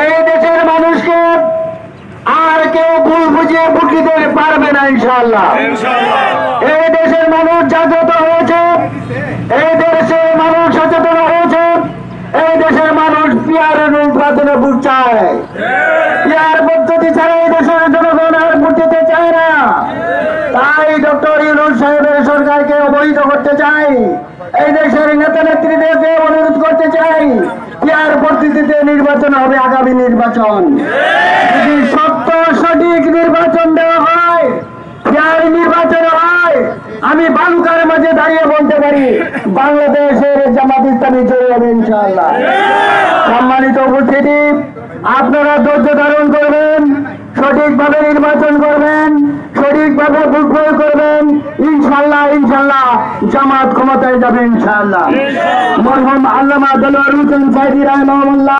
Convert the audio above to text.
এই দেশের মানুষকে আর কেউ ভুল বুঝিয়ে ভোট দিতে পারবে না ইনশাআল্লাহ। এই দেশের মানুষ জাগ্রত হয়েছে, এই দেশের মানুষ সচেতন হয়েছে, এই দেশের মানুষ পিয়ার নির্বাচনে ভোট চায়। পিয়ার পদ্ধতি ছাড়া এই দেশের জনগণ আর ভোট দিতে চায় না। তাই ডক্টর ইউনূস সাহেবের সরকারকে অবহিত করতে চাই, এই দেশের নেতা নেত্রীদেরকে অনুরোধ করতে চাই, পিয়ার পদ্ধতিতে নির্বাচন হবে আগামী নির্বাচন। যদি সত্য সঠিক নির্বাচন দেওয়া হয়, পিয়ার নির্বাচন হয়, আমি বালুকার মাঝে দাঁড়িয়ে বলতে পারি বাংলাদেশের জামাত ইসলামী জয়ী হবে ইনশাআল্লাহ। সম্মানিত উপস্থিতি, আপনারা ধৈর্য ধারণ করবেন, সঠিকভাবে নির্বাচন করবেন, সঠিকভাবে ভোট প্রয়োগ করবেন, ইনশাআল্লাহ ইনশাআল্লাহ জামাত ক্ষমতায় যাবে ইনশাআল্লাহ। মরহুম আল্লামা দেলোয়ার হোসেন সাইদি রাহিমাহুল্লাহ